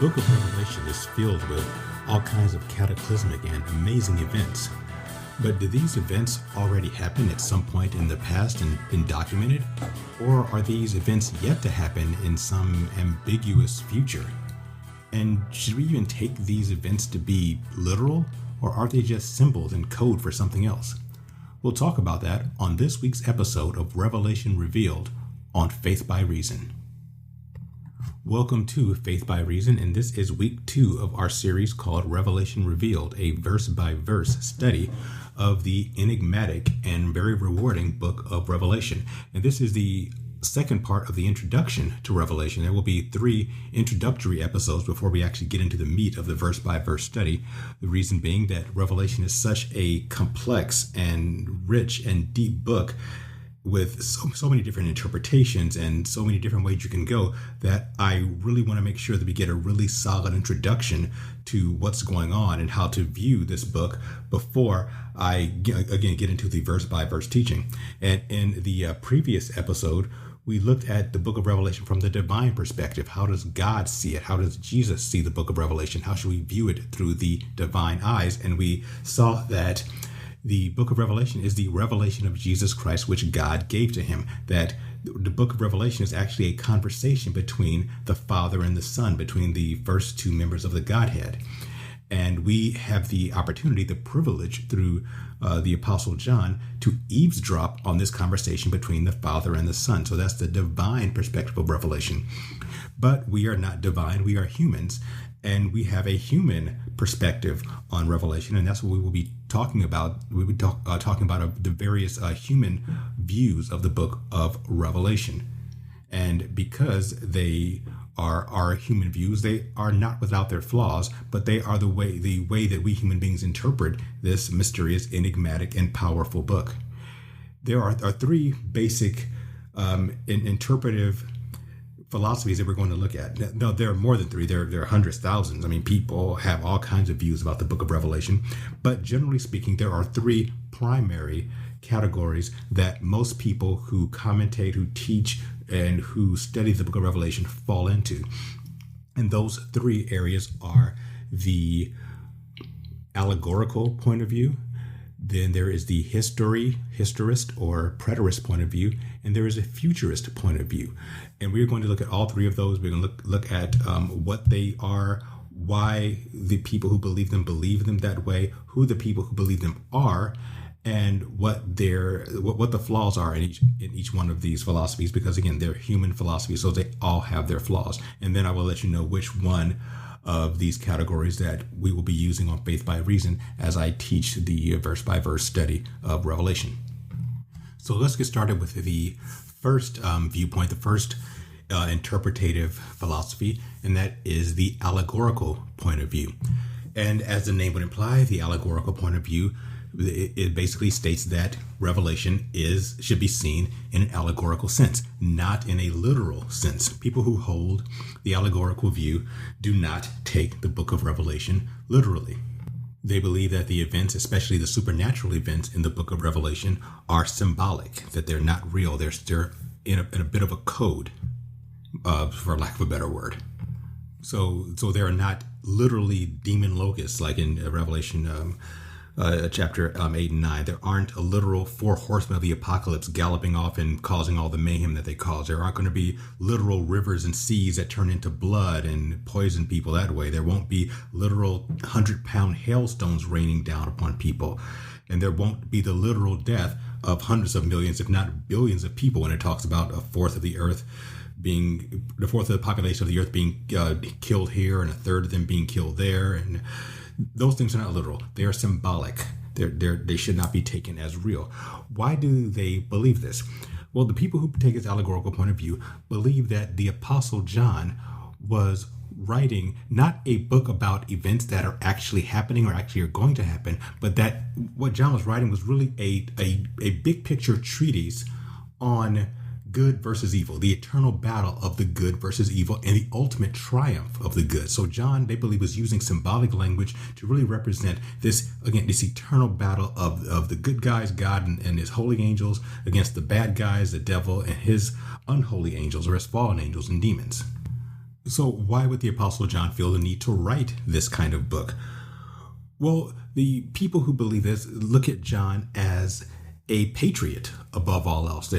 book of Revelation is filled with all kinds of cataclysmic and amazing events. But do these events already happen at some point in the past and been documented? Or are these events yet to happen in some ambiguous future? And should we even take these events to be literal, or are they just symbols and code for something else? We'll talk about that on this week's episode of Revelation Revealed on Faith by Reason. Welcome to Faith by Reason, and this is week 2 of our series called Revelation Revealed, a verse-by-verse study of the enigmatic and very rewarding book of Revelation. And this is the second part of the introduction to Revelation. There will be 3 introductory episodes before we actually get into the meat of the verse-by-verse study. The reason being that Revelation is such a complex and rich and deep book with so many different interpretations and so many different ways you can go, that I really want to make sure that we get a really solid introduction to what's going on and how to view this book before I again get into the verse by verse teaching. And in the previous episode, we looked at the book of Revelation from the divine perspective. How does God see it? How does Jesus see the book of Revelation? How should we view it through the divine eyes? And we saw that the book of Revelation is the revelation of Jesus Christ, which God gave to him. That the book of Revelation is actually a conversation between the Father and the Son, between the first 2 members of the Godhead. And we have the opportunity, the privilege through the Apostle John to eavesdrop on this conversation between the Father and the Son. So that's the divine perspective of Revelation. But we are not divine, we are humans. And we have a human perspective on Revelation, and that's what we will be talking about. We will be talking about the various human views of the book of Revelation. And because they are our human views, they are not without their flaws, but they are the way that we human beings interpret this mysterious, enigmatic, and powerful book. There are 3 basic interpretive philosophies that we're going to look at. No, there are more than 3. There are hundreds, thousands. I mean, people have all kinds of views about the book of Revelation. But generally speaking, there are 3 primary categories that most people who commentate, who teach, and who study the book of Revelation fall into. And those 3 areas are the allegorical point of view, then there is the historist or preterist point of view, and there is a futurist point of view. And we're going to look at all 3 of those. We're going to look at what they are, why the people who believe them that way, who the people who believe them are, and what the flaws are in each one of these philosophies, because again, they're human philosophies, so they all have their flaws. And then I will let you know which one of these categories that we will be using on Faith by Reason as I teach the verse by verse study of Revelation. So let's get started with the first viewpoint, the first interpretative philosophy, and that is the allegorical point of view. And as the name would imply, the allegorical point of view, it basically states that Revelation should be seen in an allegorical sense, not in a literal sense. People who hold the allegorical view do not take the book of Revelation literally. They believe that the events, especially the supernatural events in the book of Revelation, are symbolic, that they're not real. They're in a bit of a code, for lack of a better word. So they're not literally demon locusts like in Revelation chapter 8 and 9. There aren't a literal 4 horsemen of the apocalypse galloping off and causing all the mayhem that they cause. There aren't going to be literal rivers and seas that turn into blood and poison people that way. There won't be literal 100-pound hailstones raining down upon people. And there won't be the literal death of hundreds of millions, if not billions of people, when it talks about the fourth of the population of the earth being killed here and a third of them being killed there. And those things are not literal. They are symbolic. They should not be taken as real. Why do they believe this? Well, the people who take this allegorical point of view believe that the Apostle John was writing not a book about events that are actually happening or actually are going to happen, but that what John was writing was really a big picture treatise on good versus evil, the eternal battle of the good versus evil, and the ultimate triumph of the good. So John, they believe, was using symbolic language to really represent this eternal battle of the good guys, God and his holy angels, against the bad guys, the devil, and his unholy angels, or his fallen angels and demons. So why would the Apostle John feel the need to write this kind of book? Well, the people who believe this look at John as a patriot above all else.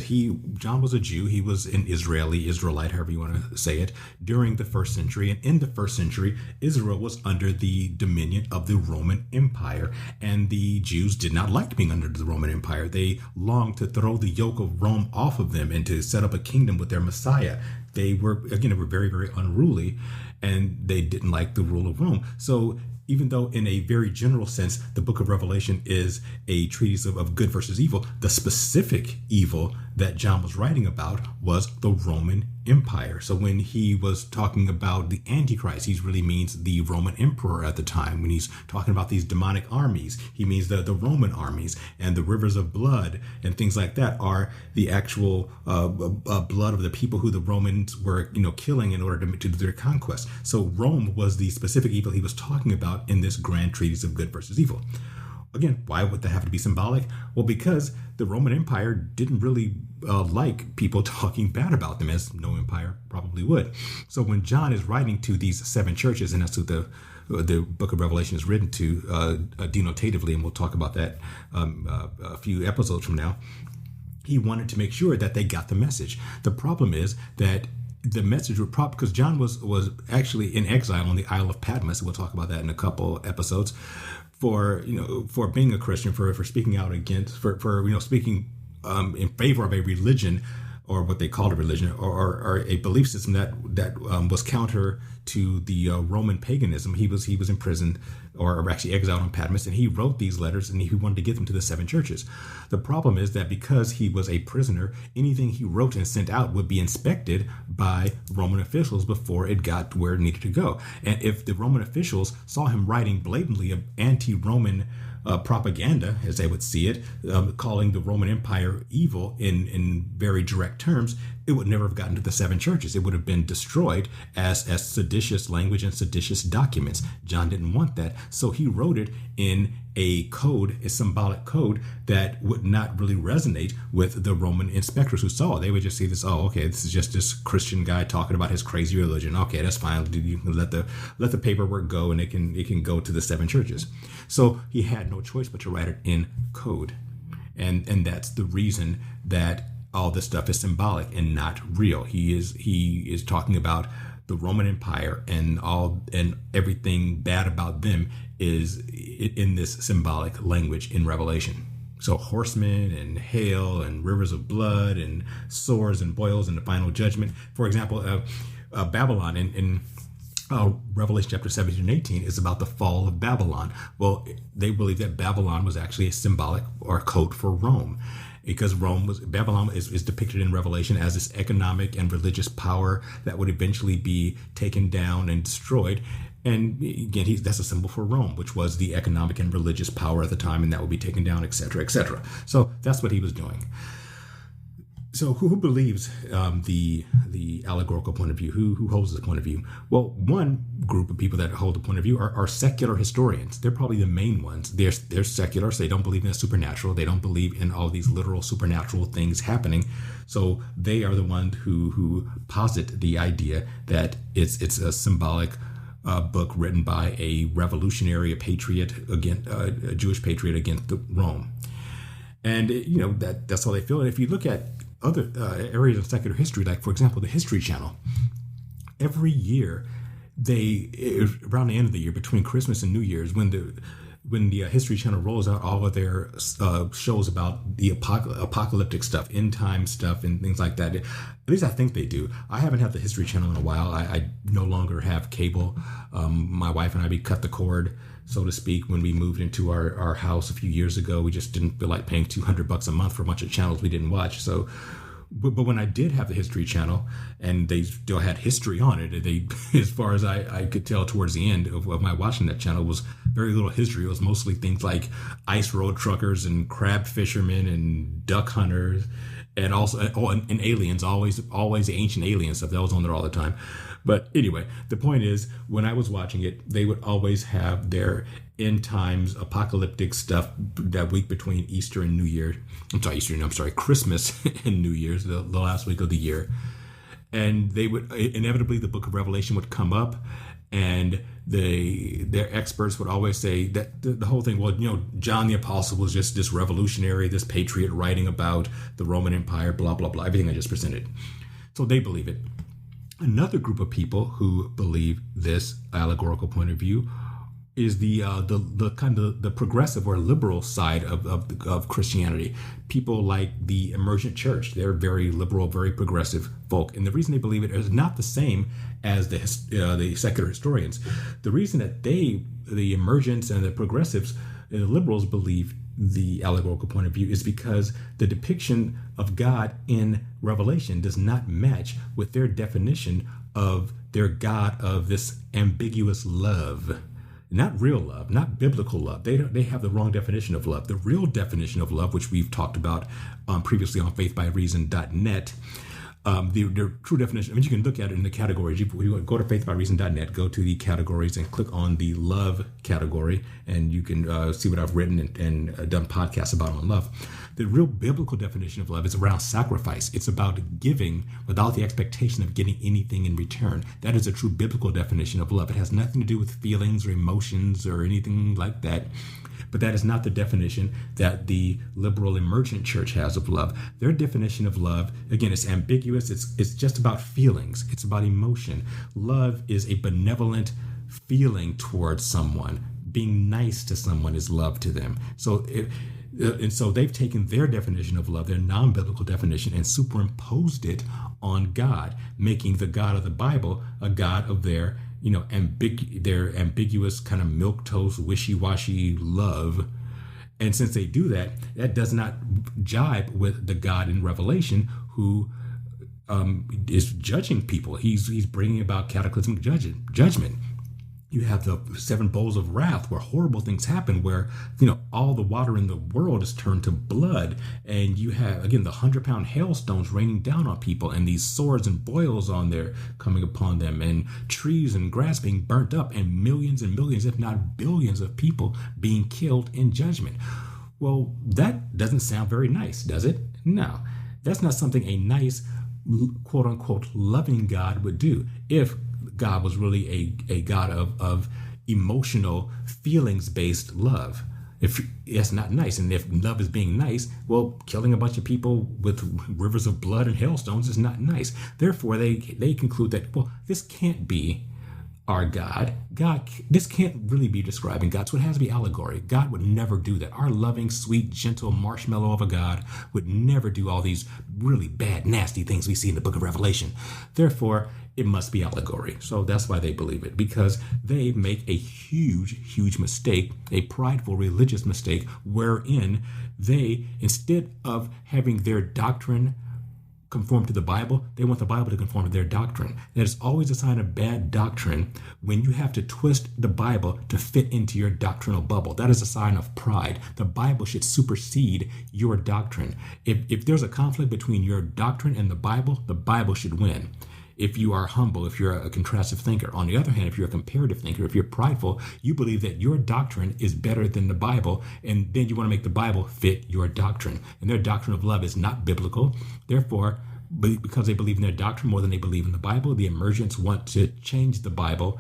John was a Jew. He was an Israelite, however you want to say it, during the first century. And in the first century, Israel was under the dominion of the Roman Empire. And the Jews did not like being under the Roman Empire. They longed to throw the yoke of Rome off of them and to set up a kingdom with their Messiah. They were very, very unruly, and they didn't like the rule of Rome. So even though in a very general sense, the book of Revelation is a treatise of good versus evil, the specific evil that John was writing about was the Roman Empire. So when he was talking about the Antichrist, he really means the Roman emperor at the time. When he's talking about these demonic armies, he means the Roman armies, and the rivers of blood and things like that are the actual blood of the people who the Romans were, killing in order to do their conquest. So Rome was the specific evil he was talking about in this grand treatise of good versus evil. Again, why would that have to be symbolic? Well, because the Roman Empire didn't really like people talking bad about them, as no empire probably would. So when John is writing to these 7 churches, and that's what the book of Revelation is written to denotatively, and we'll talk about that a few episodes from now, he wanted to make sure that they got the message. The problem is that the message would because John was actually in exile on the Isle of Patmos. We'll talk about that in a couple episodes. For being a Christian, for speaking out against, for speaking in favor of a religion, or what they called a religion, or a belief system that was counter to the Roman paganism. He was imprisoned, or actually exiled on Patmos, and he wrote these letters, and he wanted to get them to the 7 churches. The problem is that because he was a prisoner, anything he wrote and sent out would be inspected by Roman officials before it got where it needed to go. And if the Roman officials saw him writing blatantly anti-Roman propaganda, as they would see it, calling the Roman Empire evil in very direct terms, it would never have gotten to the 7 churches. It would have been destroyed as seditious language and seditious documents. John didn't want that, so he wrote it in a symbolic code that would not really resonate with the Roman inspectors who saw it. They would just see this, this is just this Christian guy talking about his crazy religion. Okay, that's fine. You can let the paperwork go, and it can go to the 7 churches. So he had no choice but to write it in code. And that's the reason that all this stuff is symbolic and not real. He is talking about the Roman Empire, and everything bad about them is in this symbolic language in Revelation. So horsemen and hail and rivers of blood and swords and boils and the final judgment. For example, Babylon in Revelation chapter 17 and 18 is about the fall of Babylon. Well, they believe that Babylon was actually a symbolic or a code for Rome, because Babylon is depicted in Revelation as this economic and religious power that would eventually be taken down and destroyed. And again, that's a symbol for Rome, which was the economic and religious power at the time, and that would be taken down, etc., etc. So that's what he was doing. So who believes the allegorical point of view? Who holds the point of view? Well, one group of people that hold the point of view are secular historians. They're probably the main ones. They're secular, so they don't believe in the supernatural. They don't believe in all these literal supernatural things happening. So they are the ones who posit the idea that it's a symbolic book written by a revolutionary, a patriot, a Jewish patriot against Rome. And that's how they feel. And if you look at other areas of secular history, like for example the History Channel, every year around the end of the year, between Christmas and New Year's, when the History Channel rolls out all of their shows about the apocalyptic stuff, end time stuff, and things like that. At least I think they do. I haven't had the History Channel in a while. I no longer have cable. My wife and I, we cut the cord, so to speak, when we moved into our house a few years ago. We just didn't feel like paying $200 a month for a bunch of channels we didn't watch. So, but when I did have the History Channel, and they still had history on it, they, as far as I could tell towards the end of my watching that channel, was very little history. It was mostly things like ice road truckers and crab fishermen and duck hunters, and also and aliens, always the ancient alien stuff that was on there all the time. But anyway, the point is, when I was watching it, they would always have their end times apocalyptic stuff that week between Easter and New Year. Christmas and New Year's, the last week of the year. And they would inevitably, the book of Revelation would come up, and their experts would always say that the whole thing, well, John the Apostle was just this revolutionary, this patriot writing about the Roman Empire, blah, blah, blah, everything I just presented. So they believe it. Another group of people who believe this allegorical point of view is the kind of the progressive or liberal side of Christianity. People like the emergent church. They're very liberal, very progressive folk. And the reason they believe it is not the same as the secular historians. The reason that the emergents and the progressives and the liberals believe the allegorical point of view is because the depiction of God in Revelation does not match with their definition of their God of this ambiguous love. Not real love, not biblical love. They have the wrong definition of love. The real definition of love, which we've talked about previously on faithbyreason.net, the true definition, I mean, you can look at it in the categories. You go to faithbyreason.net, go to the categories and click on the love category, and you can see what I've written and done podcasts about on love. The real biblical definition of love is around sacrifice. It's about giving without the expectation of getting anything in return. That is a true biblical definition of love. It has nothing to do with feelings or emotions or anything like that. But that is not the definition that the liberal emergent church has of love. Their definition of love, again, it's ambiguous. It's just about feelings. It's about emotion. Love is a benevolent feeling towards someone. Being nice to someone is love to them. So they've taken their definition of love, their non-biblical definition, and superimposed it on God, making the God of the Bible a God of their their ambiguous kind of milquetoast, wishy-washy love. And since they do that, that does not jibe with the God in Revelation who is judging people. He's bringing about cataclysmic judgment. You have the 7 bowls of wrath where horrible things happen, where, all the water in the world is turned to blood. And you have, again, the 100-pound hailstones raining down on people, and these swords and boils on there coming upon them, and trees and grass being burnt up, and millions, if not billions of people being killed in judgment. Well, that doesn't sound very nice, does it? No, that's not something a nice, quote unquote, loving God would do. If God was really a God of emotional, feelings-based love. If that's not nice, and if love is being nice, well, killing a bunch of people with rivers of blood and hailstones is not nice. Therefore, they conclude that, well, this can't be our God. This can't really be describing God, so it has to be allegory. God would never do that. Our loving, sweet, gentle marshmallow of a God would never do all these really bad, nasty things we see in the book of Revelation. Therefore, it must be allegory. So that's why they believe it, because they make a huge, huge mistake, a prideful religious mistake, wherein they, instead of having their doctrine conform to the Bible, they want the Bible to conform to their doctrine. That is always a sign of bad doctrine when you have to twist the Bible to fit into your doctrinal bubble. That is a sign of pride. The Bible should supersede your doctrine. If there's a conflict between your doctrine and the Bible should win. If you are humble, if you're a contrastive thinker. On the other hand, if you're a comparative thinker, if you're prideful, you believe that your doctrine is better than the Bible, and then you want to make the Bible fit your doctrine. And their doctrine of love is not biblical. Therefore, because they believe in their doctrine more than they believe in the Bible, the emergents want to change the Bible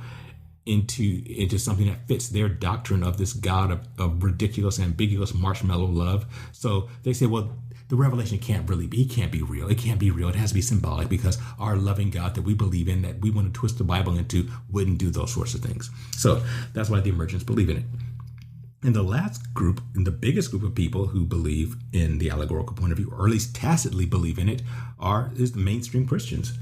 into something that fits their doctrine of this God of ridiculous, ambiguous marshmallow love. So they say, well, the revelation can't be real. It can't be real. It has to be symbolic, because our loving God that we believe in, that we want to twist the Bible into, wouldn't do those sorts of things. So that's why the emergents believe in it. And the last group, and the biggest group of people who believe in the allegorical point of view, or at least tacitly believe in it, is the mainstream Christians.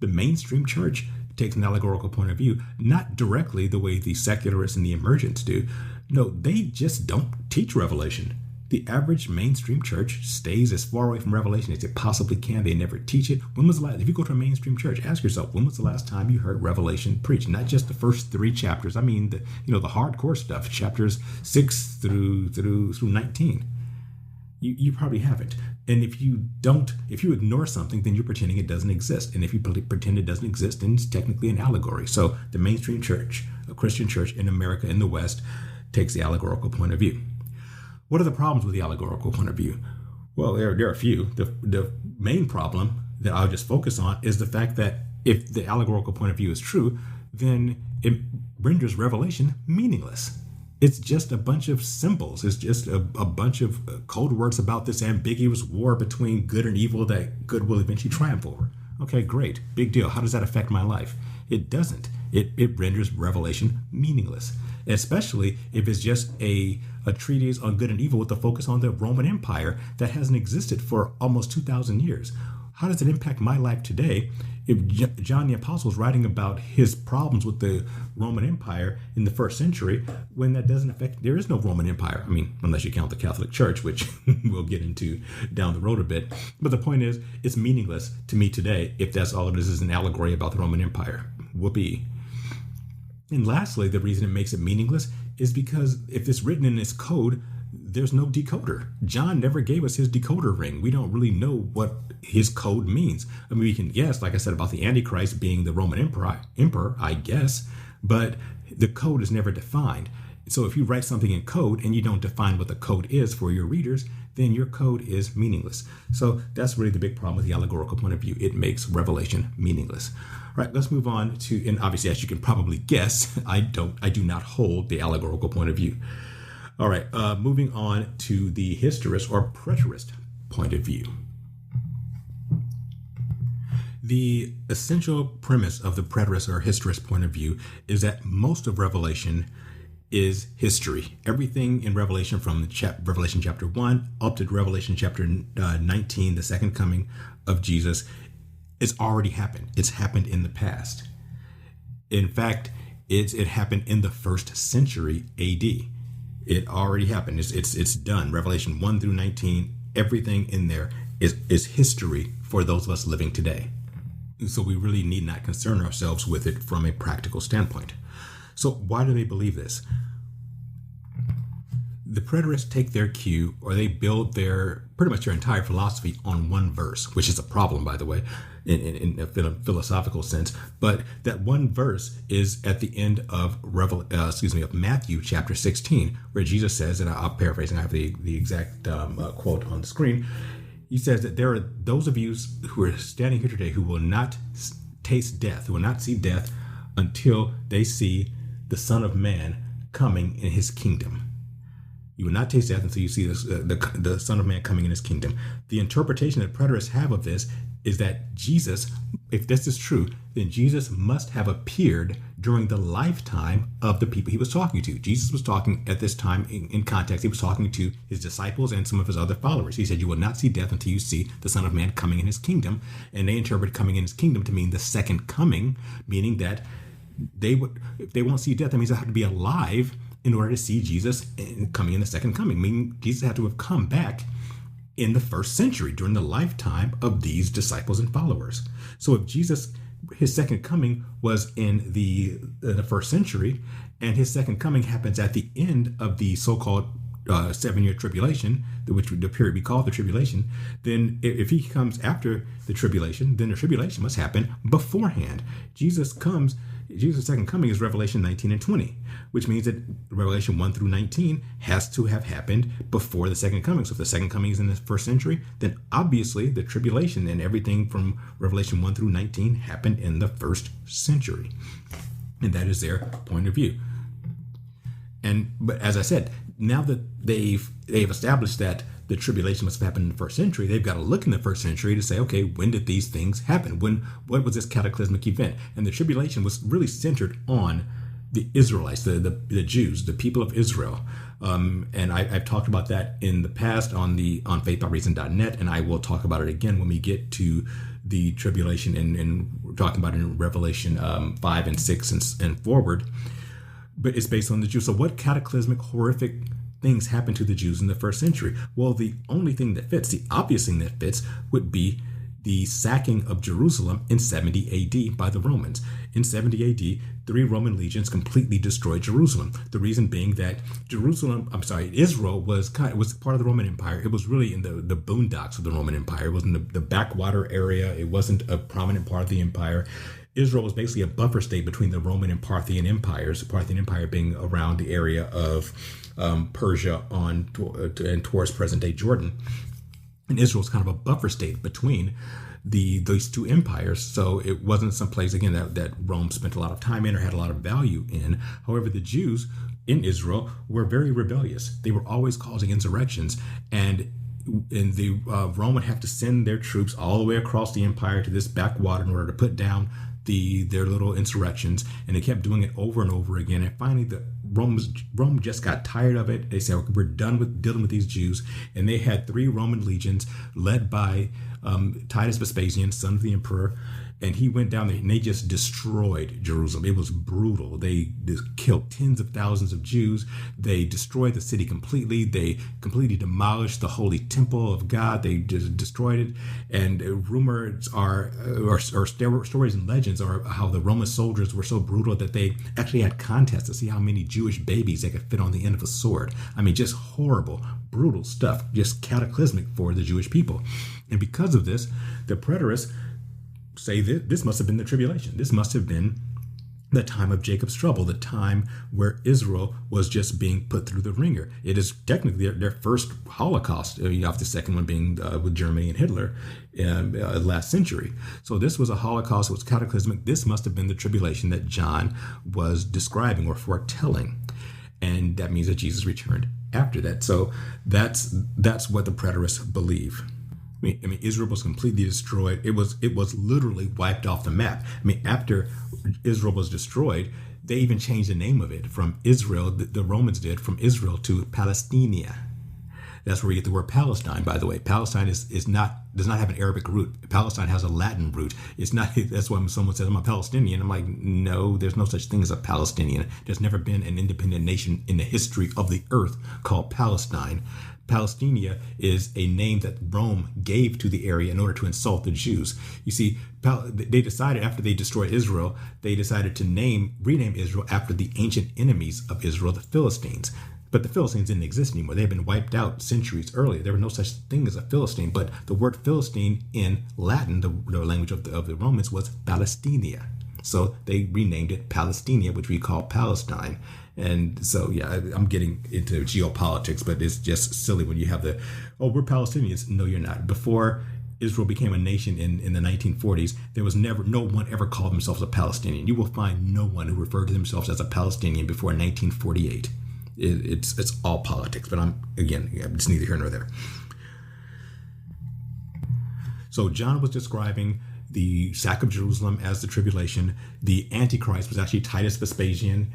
The mainstream church takes an allegorical point of view, not directly the way the secularists and the emergents do. No, they just don't teach Revelation. The average mainstream church stays as far away from Revelation as it possibly can. They never teach it. When was the last? If you go to a mainstream church, ask yourself, when was the last time you heard Revelation preached? Not just the first 3 chapters. I mean, the hardcore stuff, chapters 6 through 19. You probably haven't. And if you ignore something, then you're pretending it doesn't exist. And if you pretend it doesn't exist, then it's technically an allegory. So the mainstream church, a Christian church in America, in the West, takes the allegorical point of view. What are the problems with the allegorical point of view? Well, there are a few. The main problem that I'll just focus on is the fact that if the allegorical point of view is true, then it renders Revelation meaningless. It's just a bunch of symbols. It's just a bunch of code words about this ambiguous war between good and evil that good will eventually triumph over. Okay, great. Big deal. How does that affect my life? It doesn't. It renders Revelation meaningless, especially if it's just a treatise on good and evil with a focus on the Roman Empire that hasn't existed for almost 2,000 years. How does it impact my life today if John the Apostle is writing about his problems with the Roman Empire in the first century when that doesn't affect, there is no Roman Empire. I mean, unless you count the Catholic Church, which we'll get into down the road a bit. But the point is, it's meaningless to me today if that's all it is an allegory about the Roman Empire. Whoopee. And lastly, the reason it makes it meaningless is because if it's written in this code, there's no decoder. John never gave us his decoder ring. We don't really know what his code means. I mean, we can guess, like I said, about the Antichrist being the Roman emperor, I guess, but the code is never defined. So if you write something in code and you don't define what the code is for your readers, then your code is meaningless. So that's really the big problem with the allegorical point of view. It makes Revelation meaningless. All right, let's move on to, and obviously, as you can probably guess, I do not hold the allegorical point of view. All right, moving on to the Historist or Preterist point of view. The essential premise of the Preterist or Historist point of view is that most of Revelation is history. Everything in Revelation from Revelation chapter 1 up to Revelation chapter 19, the second coming of Jesus, it's already happened. It's happened in the past. In fact, it happened in the first century AD. It already happened. It's done. Revelation 1 through 19, everything in there is history for those of us living today. So we really need not concern ourselves with it from a practical standpoint. So why do they believe this? The Preterists take their cue, or they build pretty much their entire philosophy on one verse, which is a problem, by the way, in a philosophical sense. But that one verse is at the end of Matthew chapter 16, where Jesus says, and I'll paraphrase, and I have the exact quote on the screen. He says that there are those of you who are standing here today who will not taste death, who will not see death until they see the Son of Man coming in his kingdom. You will not taste death until you see the Son of Man coming in his kingdom. The interpretation that preterists have of this is that Jesus, if this is true, then Jesus must have appeared during the lifetime of the people he was talking to. Jesus was talking at this time in context. He was talking to his disciples and some of his other followers. He said, you will not see death until you see the Son of Man coming in his kingdom. And they interpret coming in his kingdom to mean the second coming, meaning that if they won't see death, that means they have to be alive in order to see Jesus coming in the second coming, meaning Jesus had to have come back in the first century during the lifetime of these disciples and followers. So if Jesus, his second coming was in the first century, and his second coming happens at the end of the so-called 7-year tribulation, which the period we call the tribulation, then if he comes after the tribulation, then the tribulation must happen beforehand. Jesus' second coming is Revelation 19 and 20, which means that Revelation 1 through 19 has to have happened before the second coming. So if the second coming is in the first century, then obviously the tribulation and everything from Revelation 1 through 19 happened in the first century. And that is their point of view. But as I said, now that they've established that the tribulation must have happened in the first century, they've got to look in the first century to say, okay, when did these things happen? What was this cataclysmic event? And the tribulation was really centered on the Israelites, the Jews, the people of Israel. And I've talked about that in the past on faithbyreason.net, and I will talk about it again when we get to the tribulation and we're talking about it in Revelation 5 and 6 and forward. But it's based on the Jews. So what cataclysmic, horrific things happened to the Jews in the first century? Well, the only thing that fits, the obvious thing that fits, would be the sacking of Jerusalem in 70 AD by the Romans. In 70 AD, 3 Roman legions completely destroyed Jerusalem. The reason being that Israel was part of the Roman Empire. It was really in the boondocks of the Roman Empire. It was in the backwater area. It wasn't a prominent part of the empire. Israel was basically a buffer state between the Roman and Parthian empires, the Parthian Empire being around the area of Persia and towards present-day Jordan. And Israel was kind of a buffer state between these two empires. So it wasn't some place, again, that Rome spent a lot of time in or had a lot of value in. However, the Jews in Israel were very rebellious. They were always causing insurrections. And Rome would have to send their troops all the way across the empire to this backwater in order to put down their little insurrections, and they kept doing it over and over again. And finally, Rome just got tired of it. They said, we're done with dealing with these Jews. And they had 3 Roman legions led by Titus Vespasian, son of the emperor. And he went down there and they just destroyed Jerusalem. It was brutal. They killed tens of thousands of Jews. They destroyed the city completely. They completely demolished the holy temple of God. They just destroyed it. And rumors or stories and legends are how the Roman soldiers were so brutal that they actually had contests to see how many Jewish babies they could fit on the end of a sword. I mean, just horrible, brutal stuff, just cataclysmic for the Jewish people. And because of this, the preterists say that this must have been the tribulation. This must have been the time of Jacob's trouble, the time where Israel was just being put through the ringer. It is technically their first Holocaust, after the second one being with Germany and Hitler last century. So this was a Holocaust. It was cataclysmic. This must have been the tribulation that John was describing or foretelling. And that means that Jesus returned after that. So that's what the preterists believe. I mean, Israel was completely destroyed. It was literally wiped off the map. I mean, after Israel was destroyed, they even changed the name of it from Israel. The Romans did, from Israel to Palestinia. That's where we get the word Palestine, by the way. Palestine does not have an Arabic root. Palestine has a Latin root. It's not. That's why when someone says, I'm a Palestinian, I'm like, no, there's no such thing as a Palestinian. There's never been an independent nation in the history of the earth called Palestine. Palestinia is a name that Rome gave to the area in order to insult the Jews. You see, they decided after they destroyed Israel, they decided to rename Israel after the ancient enemies of Israel, the Philistines. But the Philistines didn't exist anymore. They had been wiped out centuries earlier. There was no such thing as a Philistine. But the word Philistine in Latin, the language of the Romans, was Palestinia. So they renamed it Palestinia, which we call Palestine. And so, yeah, I'm getting into geopolitics, but it's just silly when you have we're Palestinians. No, you're not. Before Israel became a nation in the 1940s, there was no one ever called themselves a Palestinian. You will find no one who referred to themselves as a Palestinian before 1948. It's all politics, but it's neither here nor there. So John was describing the sack of Jerusalem as the tribulation. The Antichrist was actually Titus Vespasian.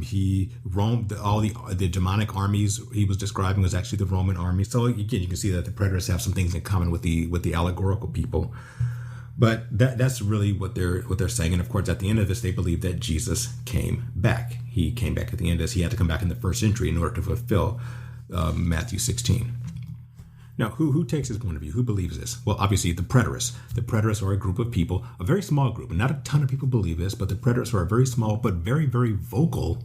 He roamed all the demonic armies he was describing was actually the Roman army. So again, you can see that the preterists have some things in common with the allegorical people. But that's really what they're saying. And of course, at the end of this, they believe that Jesus came back. He came back at the end, as he had to come back in the first century in order to fulfill Matthew 16. Now, who takes his point of view? Who believes this? Well, obviously, the preterists. The preterists are a group of people, a very small group, and not a ton of people believe this, but the preterists are a very small but very, very vocal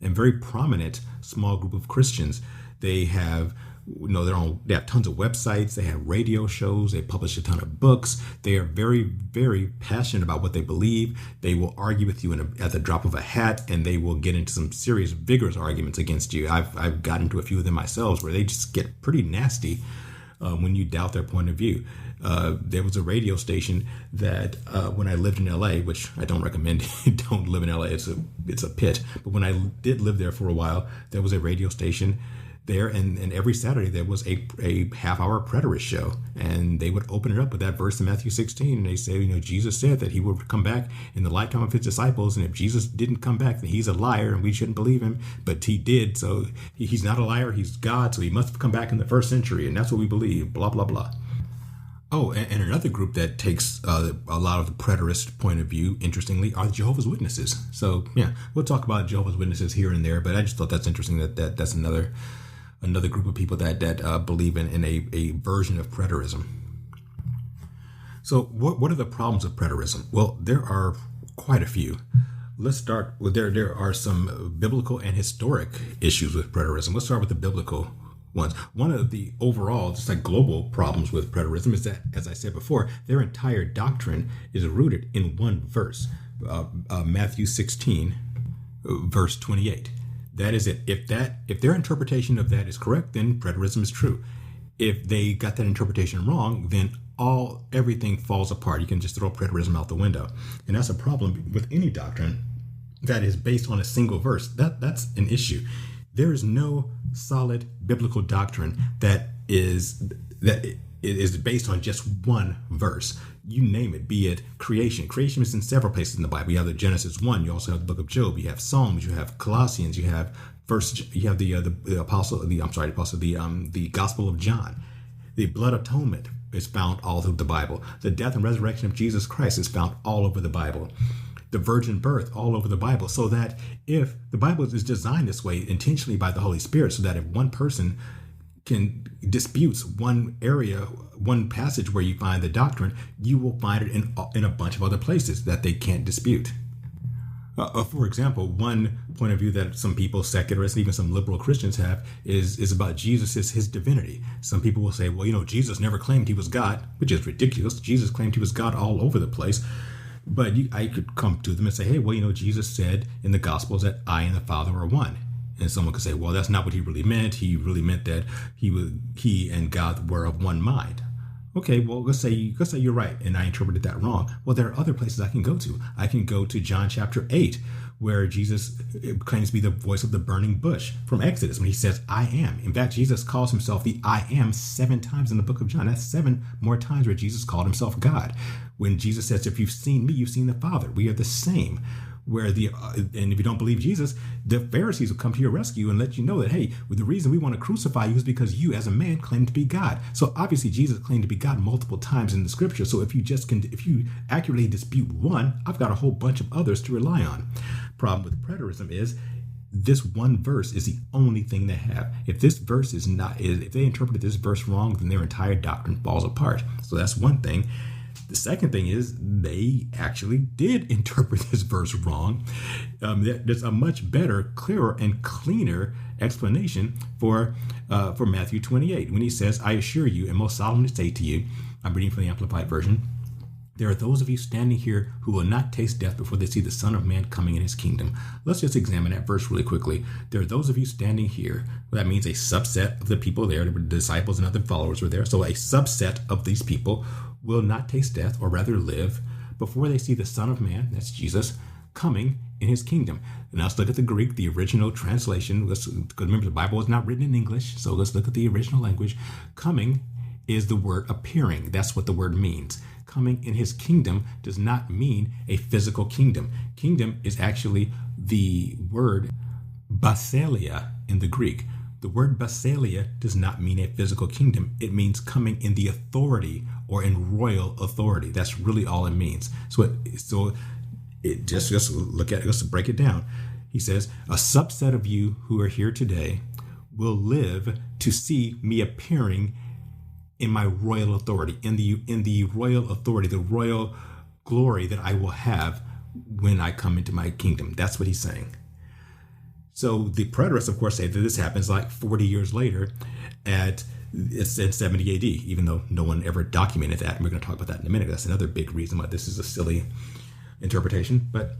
and very prominent small group of Christians. They have they have tons of websites, they have radio shows, they publish a ton of books. They are very, very passionate about what they believe. They will argue with you at the drop of a hat, and they will get into some serious, vigorous arguments against you. I've gotten into a few of them myself where they just get pretty nasty when you doubt their point of view. There was a radio station that when I lived in LA, which I don't recommend, don't live in LA, it's a pit. But when I did live there for a while, there was a radio station there, and every Saturday there was a half-hour preterist show, and they would open it up with that verse in Matthew 16, and they say, Jesus said that he would come back in the lifetime of his disciples, and if Jesus didn't come back, then he's a liar, and we shouldn't believe him, but he did, so he's not a liar, he's God, so he must have come back in the first century, and that's what we believe, blah, blah, blah. Oh, and another group that takes a lot of the preterist point of view, interestingly, are the Jehovah's Witnesses. So, yeah, we'll talk about Jehovah's Witnesses here and there, but I just thought that's interesting that's another group of people that believe in a version of preterism. So what are the problems of preterism? Well, there are quite a few. Let's start with there are some biblical and historic issues with preterism. Let's start with the biblical ones. One of the overall, just like global problems with preterism is that, as I said before, their entire doctrine is rooted in one verse, Matthew 16, verse 28. That is it. If their interpretation of that is correct, then preterism is true. if they got that interpretation wrong, then everything falls apart. You can just throw preterism out the window. And that's a problem with any doctrine that is based on a single verse. That's an issue. There is no solid biblical doctrine that is based on just one verse. You name it, be it creation. Creation is in several places in the Bible. You have the Genesis 1. You also have the book of Job. You have Psalms. You have Colossians. You have the Gospel of John. The blood atonement is found all through the Bible. The death and resurrection of Jesus Christ is found all over the Bible. The virgin birth all over the Bible. So that if the Bible is designed this way intentionally by the Holy Spirit, so that if one person can disputes one area, one passage where you find the doctrine, you will find it in a bunch of other places that they can't dispute. For example, one point of view that some people, secularists, even some liberal Christians have is about Jesus, his divinity. Some people will say, well, Jesus never claimed he was God, which is ridiculous. Jesus claimed he was God all over the place. But I could come to them and say, hey, well, Jesus said in the Gospels that I and the Father are one. And someone could say, well, that's not what he really meant. He really meant that he and God were of one mind. Okay, well, let's say you're right, and I interpreted that wrong. Well, there are other places I can go to. I can go to John chapter 8, where Jesus claims to be the voice of the burning bush from Exodus, when he says, I am. In fact, Jesus calls himself the I am 7 times in the book of John. That's 7 more times where Jesus called himself God. When Jesus says, if you've seen me, you've seen the Father. We are the same. And if you don't believe Jesus, the Pharisees will come to your rescue and let you know that, hey, the reason we want to crucify you is because you as a man claim to be God. So obviously Jesus claimed to be God multiple times in the scripture. So if you accurately dispute one, I've got a whole bunch of others to rely on. Problem with preterism is this one verse is the only thing they have. If this verse if they interpreted this verse wrong, then their entire doctrine falls apart. So that's one thing. The second thing is they actually did interpret this verse wrong. There's a much better, clearer, and cleaner explanation for Matthew 28 when he says, I assure you and most solemnly say to you, I'm reading from the Amplified Version, there are those of you standing here who will not taste death before they see the Son of Man coming in his kingdom. Let's just examine that verse really quickly. There are those of you standing here. Well, that means a subset of the people there, the disciples and other followers were there. So a subset of these people will not taste death, or rather live, before they see the Son of Man, that's Jesus, coming in his kingdom. And let's look at the Greek, the original translation. Because remember, the Bible is not written in English, so let's look at the original language. Coming is the word appearing. That's what the word means. Coming in his kingdom does not mean a physical kingdom. Kingdom is actually the word basileia in the Greek. The word basileia does not mean a physical kingdom. It means coming in the authority or in royal authority. That's really all it means. So let's break it down. He says, a subset of you who are here today will live to see me appearing in my royal authority, in the royal authority, the royal glory that I will have when I come into my kingdom. That's what he's saying. So the preterists, of course, say that this happens like 40 years later it's in 70 AD, even though no one ever documented that. And we're going to talk about that in a minute. That's another big reason why this is a silly interpretation. But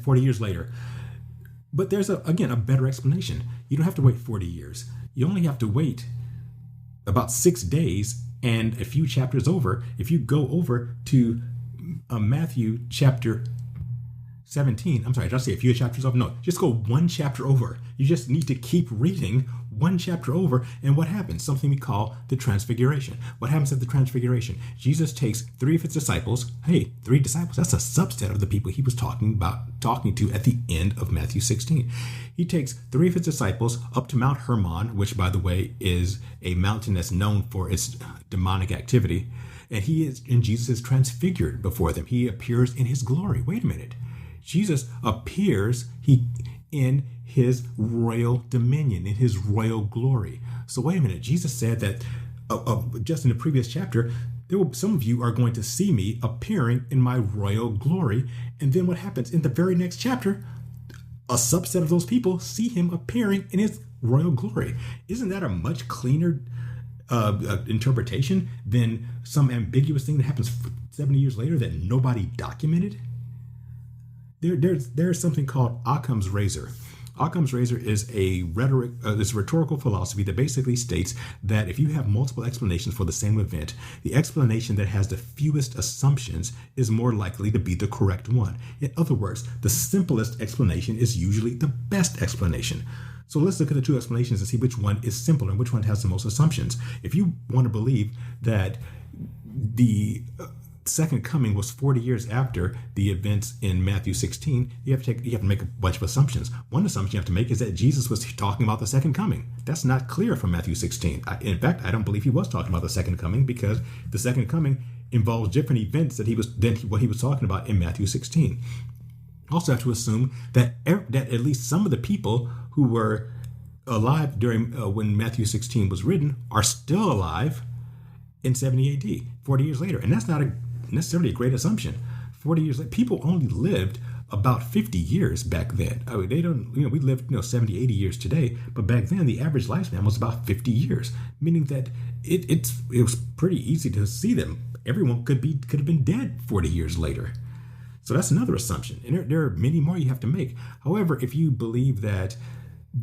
40 years later. But there's, a better explanation. You don't have to wait 40 years. You only have to wait about 6 days and a few chapters over. If you go over to Matthew chapter 17, I'm sorry, did I say a few chapters over? No, just go one chapter over. You just need to keep reading one chapter over, and what happens? Something we call the Transfiguration. What happens at the Transfiguration? Jesus takes 3 of his disciples. Hey, 3 disciples, that's a subset of the people he was talking to at the end of Matthew 16. He takes 3 of his disciples up to Mount Hermon, which, by the way, is a mountain that's known for its demonic activity, and Jesus is transfigured before them. He appears in his glory. Wait a minute. Jesus appears in his royal dominion, in his royal glory. So wait a minute. Jesus said that just in the previous chapter, some of you are going to see me appearing in my royal glory. And then what happens? In the very next chapter, a subset of those people see him appearing in his royal glory. Isn't that a much cleaner interpretation than some ambiguous thing that happens 70 years later that nobody documented? There's something called Occam's razor. Occam's razor is a rhetorical philosophy that basically states that if you have multiple explanations for the same event, the explanation that has the fewest assumptions is more likely to be the correct one. In other words, the simplest explanation is usually the best explanation. So let's look at the two explanations and see which one is simpler and which one has the most assumptions. If you want to believe that the second coming was 40 years after the events in Matthew 16, you have to make a bunch of assumptions. One assumption you have to make is that Jesus was talking about the second coming. That's not clear from Matthew 16. In fact, I don't believe he was talking about the second coming, because the second coming involves different events than what he was talking about in Matthew 16. Also have to assume that at least some of the people who were alive during when Matthew 16 was written are still alive in 70 AD, 40 years later. And that's not necessarily a great assumption. 40 years later, people only lived about 50 years back then. I mean, we live 70, 80 years today, but back then the average lifespan was about 50 years, meaning that it was pretty easy to see them. Everyone could have been dead 40 years later. So that's another assumption. And there are many more you have to make. However, if you believe that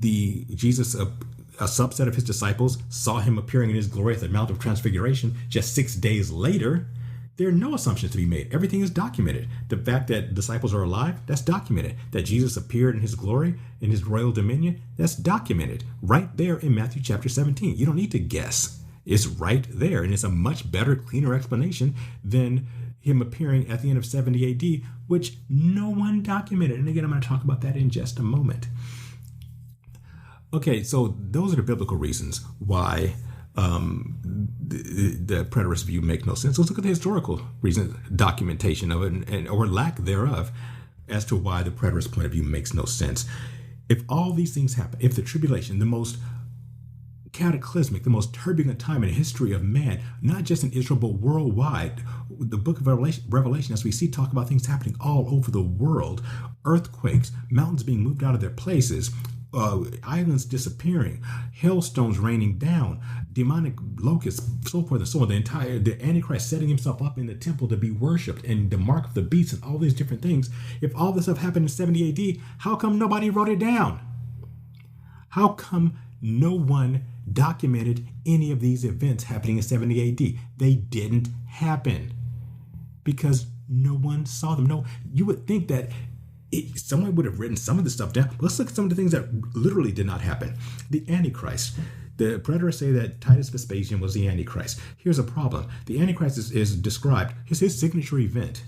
Jesus, a subset of his disciples, saw him appearing in his glory at the Mount of Transfiguration just 6 days later, there are no assumptions to be made. Everything is documented. The fact that disciples are alive, that's documented. That Jesus appeared in his glory, in his royal dominion, that's documented right there in Matthew chapter 17. You don't need to guess. It's right there, and it's a much better, cleaner explanation than him appearing at the end of 70 AD, which no one documented. And again, I'm going to talk about that in just a moment. Okay, so those are the biblical reasons why the preterist view make no sense. Let's look at the historical reason, documentation of it, or lack thereof, as to why the preterist point of view makes no sense. If all these things happen, if the tribulation, the most cataclysmic, the most turbulent time in the history of man, not just in Israel, but worldwide, the book of Revelation, as we see, talk about things happening all over the world, earthquakes, mountains being moved out of their places, islands disappearing, hailstones raining down, demonic locusts, so forth and so on. The Antichrist setting himself up in the temple to be worshipped, and the mark of the beast, and all these different things. If all this stuff happened in 70 AD, how come nobody wrote it down? How come no one documented any of these events happening in 70 AD? They didn't happen because no one saw them. No, you would think that someone would have written some of the stuff down. Let's look at some of the things that literally did not happen. The Antichrist. The preterists say that Titus Vespasian was the Antichrist. Here's a problem. The Antichrist is described as his signature event.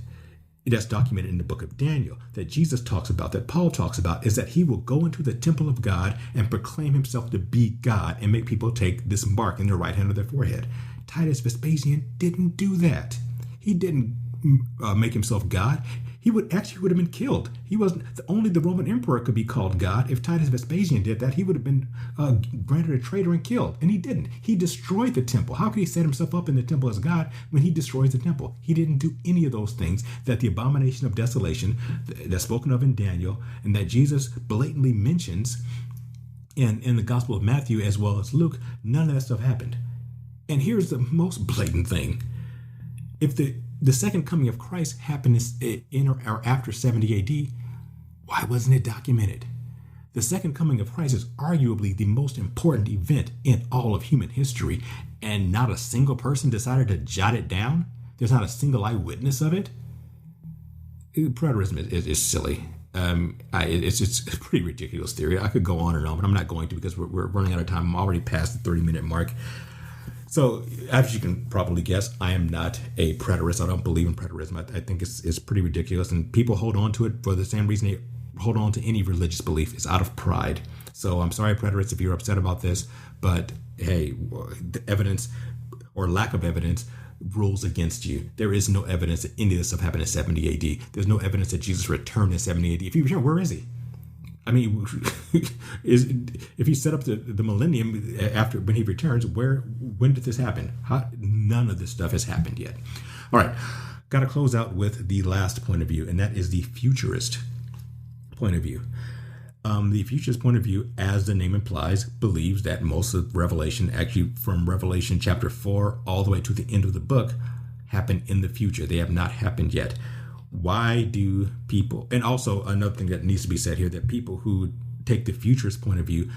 That's documented in the book of Daniel, that Jesus talks about, that Paul talks about, is that he will go into the temple of God and proclaim himself to be God and make people take this mark in their right hand or their forehead. Titus Vespasian didn't do that. He didn't make himself God. He would have been killed. He wasn't only the Roman emperor could be called God. If Titus Vespasian did that, he would have been granted a traitor and killed. And he didn't. He destroyed the temple. How could he set himself up in the temple as God when he destroys the temple? He didn't do any of those things that the abomination of desolation that's spoken of in Daniel and that Jesus blatantly mentions in the Gospel of Matthew as well as Luke. None of that stuff happened. And here's the most blatant thing. If the second coming of Christ happened in or after 70 AD, why wasn't it documented? The second coming of Christ is arguably the most important event in all of human history, and not a single person decided to jot it down? There's not a single eyewitness of it? Preterism is silly. It's a pretty ridiculous theory. I could go on and on, but I'm not going to because we're running out of time. I'm already past the 30-minute mark. So, as you can probably guess, I am not a preterist. I don't believe in preterism. I think it's pretty ridiculous, and people hold on to it for the same reason they hold on to any religious belief. It's out of pride. So I'm sorry, preterists, if you're upset about this, but hey, the evidence or lack of evidence rules against you. There is no evidence that any of this stuff happened in 70 AD. There's no evidence that Jesus returned in 70 AD. If he returned, where is he? I mean, if he set up the millennium after when he returns, when did this happen? None of this stuff has happened yet. All right, got to close out with the last point of view, and that is the futurist point of view. The futurist point of view, as the name implies, believes that most of Revelation, actually from Revelation chapter 4 all the way to the end of the book, happen in the future. They have not happened yet. Why do people, and also another thing that needs to be said here, that people who take the futurist point of view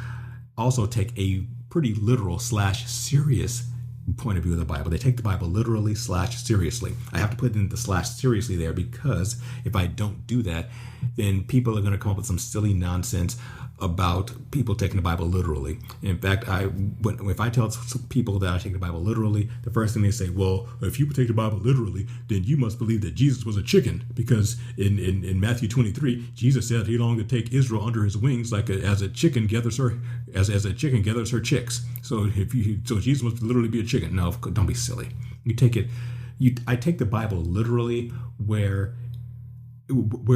also take a pretty literal / serious point of view of the Bible. They take the Bible literally / seriously. I have to put in the / seriously there because if I don't do that, then people are going to come up with some silly nonsense about people taking the Bible literally. In fact, if I tell people that I take the Bible literally, the first thing they say, well, if you take the Bible literally, then you must believe that Jesus was a chicken, because in Matthew 23, Jesus said he longed to take Israel under his wings as a chicken gathers her chicks. So Jesus must literally be a chicken. No, don't be silly. I take the Bible literally where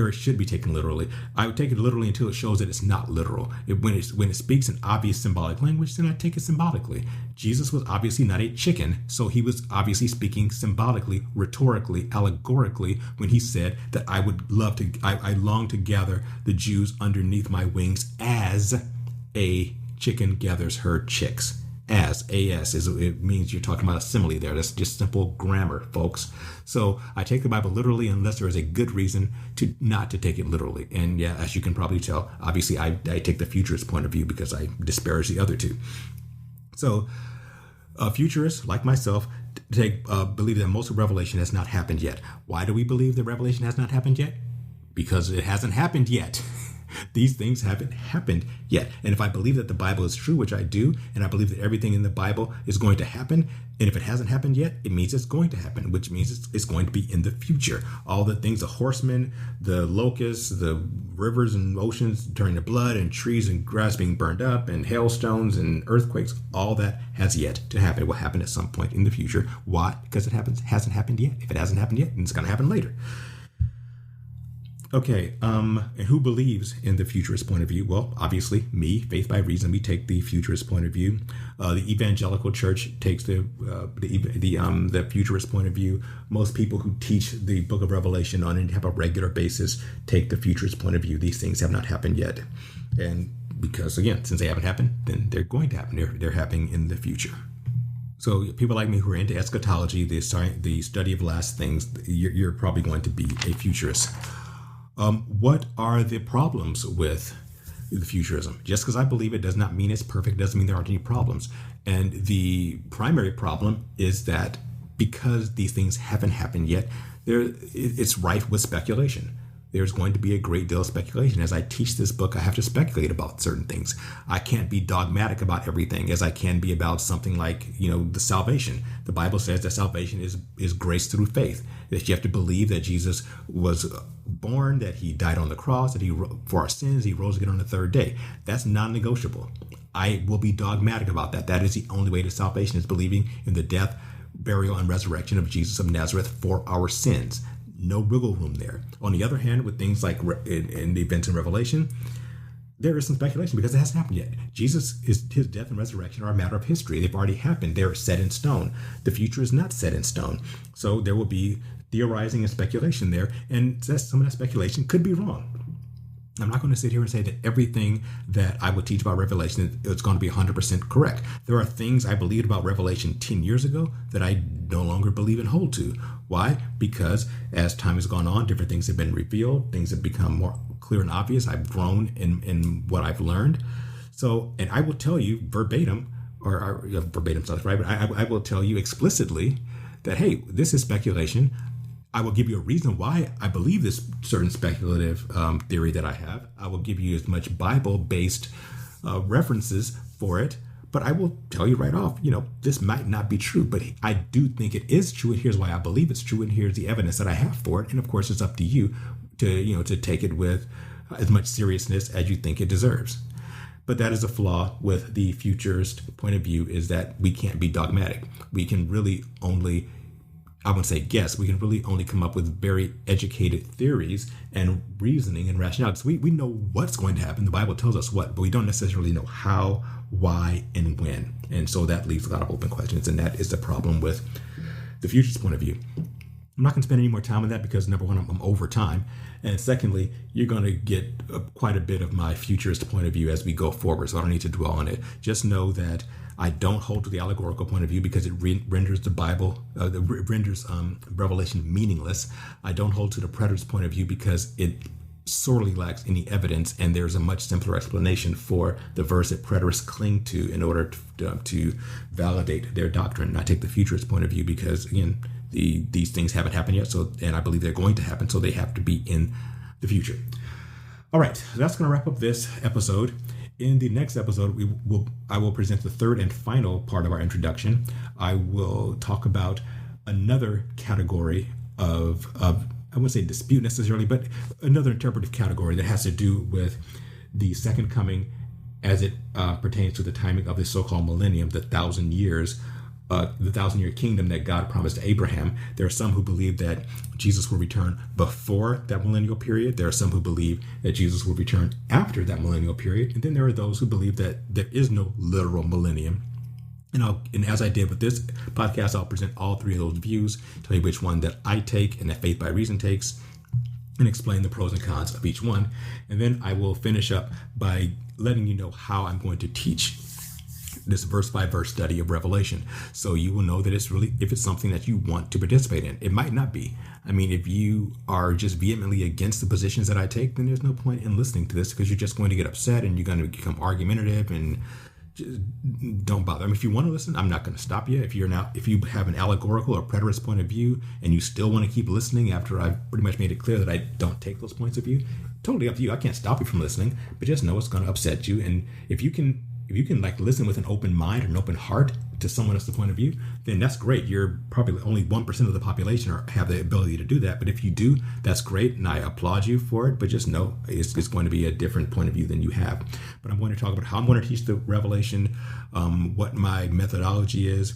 it should be taken literally. I would take it literally until it shows that it's not literal. When it speaks in obvious symbolic language, then I take it symbolically. Jesus was obviously not a chicken, so he was obviously speaking symbolically, rhetorically, allegorically when he said that I long to gather the Jews underneath my wings as a chicken gathers her chicks. It means you're talking about a simile there. That's just simple grammar, folks. So I take the Bible literally unless there is a good reason not to take it literally. And yeah, as you can probably tell, obviously I take the futurist point of view because I disparage the other two. So futurists, like myself, believe that most of Revelation has not happened yet. Why do we believe that Revelation has not happened yet? Because it hasn't happened yet. These things haven't happened yet. And if I believe that the Bible is true, which I do, and I believe that everything in the Bible is going to happen, and if it hasn't happened yet, it means it's going to happen, which means it's going to be in the future. All the things, the horsemen, the locusts, the rivers and oceans turning to blood, and trees and grass being burned up, and hailstones and earthquakes, all that has yet to happen. It will happen at some point in the future. Why? Because it hasn't happened yet. If it hasn't happened yet, then it's going to happen later. Okay, and who believes in the futurist point of view? Well, obviously, me, Faith by Reason, we take the futurist point of view. The evangelical church takes the futurist point of view. Most people who teach the book of Revelation on any type of regular basis take the futurist point of view. These things have not happened yet. And because, again, since they haven't happened, then they're going to happen. They're happening in the future. So people like me who are into eschatology, the study of last things, you're probably going to be a futurist. What are the problems with the futurism? Just because I believe it does not mean it's perfect, doesn't mean there aren't any problems. And the primary problem is that because these things haven't happened yet, it's rife with speculation. There's going to be a great deal of speculation. As I teach this book, I have to speculate about certain things. I can't be dogmatic about everything as I can be about something like, the salvation. The Bible says that salvation is grace through faith, that you have to believe that Jesus was born, that he died on the cross, that for our sins, he rose again on the third day. That's non-negotiable. I will be dogmatic about that. That is the only way to salvation, is believing in the death, burial, and resurrection of Jesus of Nazareth for our sins. No wiggle room there. On the other hand, with things like in the events in Revelation, there is some speculation because it hasn't happened yet. His death and resurrection are a matter of history. They've already happened. They're set in stone. The future is not set in stone. So there will be theorizing and speculation there, and some of that speculation could be wrong. I'm not going to sit here and say that everything that I would teach about Revelation is going to be 100% correct. There are things I believed about Revelation 10 years ago that I no longer believe and hold to. Why? Because as time has gone on, different things have been revealed. Things have become more clear and obvious. I've grown in what I've learned. So, and I will tell you verbatim, or verbatim sounds right, but I will tell you explicitly that, hey, this is speculation. I will give you a reason why I believe this certain speculative theory that I have. I will give you as much Bible-based references for it, but I will tell you right off, this might not be true, but I do think it is true, and here's why I believe it's true, and here's the evidence that I have for it. And of course, it's up to you to take it with as much seriousness as you think it deserves. But that is a flaw with the futurist point of view, is that we can't be dogmatic. We can really only, I wouldn't say guess, we can really only come up with very educated theories and reasoning and rationale. So we know what's going to happen. The Bible tells us what, but we don't necessarily know how, why, and when. And so that leaves a lot of open questions. And that is the problem with the futurist point of view. I'm not going to spend any more time on that because, number one, I'm over time. And secondly, you're going to get quite a bit of my futurist point of view as we go forward. So I don't need to dwell on it. Just know that I don't hold to the allegorical point of view because it renders the Bible, renders Revelation meaningless. I don't hold to the preterist point of view because it sorely lacks any evidence, and there's a much simpler explanation for the verse that preterists cling to in order to validate their doctrine. And I take the futurist point of view because, again, these things haven't happened yet, and I believe they're going to happen, so they have to be in the future. All right, so that's going to wrap up this episode. In the next episode, I will present the third and final part of our introduction. I will talk about another category of I wouldn't say dispute necessarily, but another interpretive category that has to do with the second coming as it pertains to the timing of the so-called millennium, the 1,000 years, the 1,000-year kingdom that God promised to Abraham. There are some who believe that Jesus will return before that millennial period. There are some who believe that Jesus will return after that millennial period. And then there are those who believe that there is no literal millennium. And as I did with this podcast, I'll present all three of those views, tell you which one that I take and that Faith by Reason takes, and explain the pros and cons of each one. And then I will finish up by letting you know how I'm going to teach this verse by verse study of Revelation. So you will know that if it's something that you want to participate in. It might not be. I mean, if you are just vehemently against the positions that I take, then there's no point in listening to this, because you're just going to get upset and you're going to become argumentative, and just don't bother. I mean, if you want to listen, I'm not going to stop you. If you have an allegorical or preterist point of view and you still want to keep listening after I've pretty much made it clear that I don't take those points of view, totally up to you. I can't stop you from listening, but just know it's going to upset you. And if you can like listen with an open mind or an open heart to someone else's point of view, then that's great. You're probably only 1% of the population or have the ability to do that. But if you do, that's great, and I applaud you for it. But just know it's going to be a different point of view than you have. But I'm going to talk about how I'm going to teach the Revelation, what my methodology is,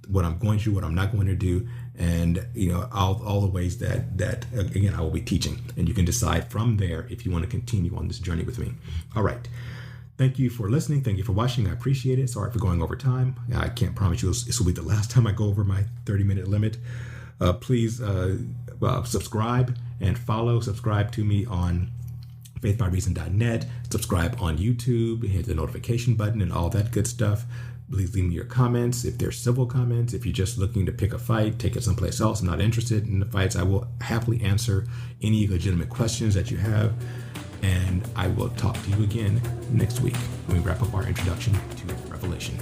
what I'm going to do, what I'm not going to do, and all the ways that again I will be teaching. And you can decide from there if you want to continue on this journey with me. All right. Thank you for listening. Thank you for watching. I appreciate it. Sorry for going over time. I can't promise you this will be the last time I go over my 30-minute limit. Please subscribe and follow. Subscribe to me on faithbyreason.net. Subscribe on YouTube. Hit the notification button and all that good stuff. Please leave me your comments. If they're civil comments, if you're just looking to pick a fight, take it someplace else. I'm not interested in the fights. I will happily answer any legitimate questions that you have. And I will talk to you again next week when we wrap up our introduction to Revelation.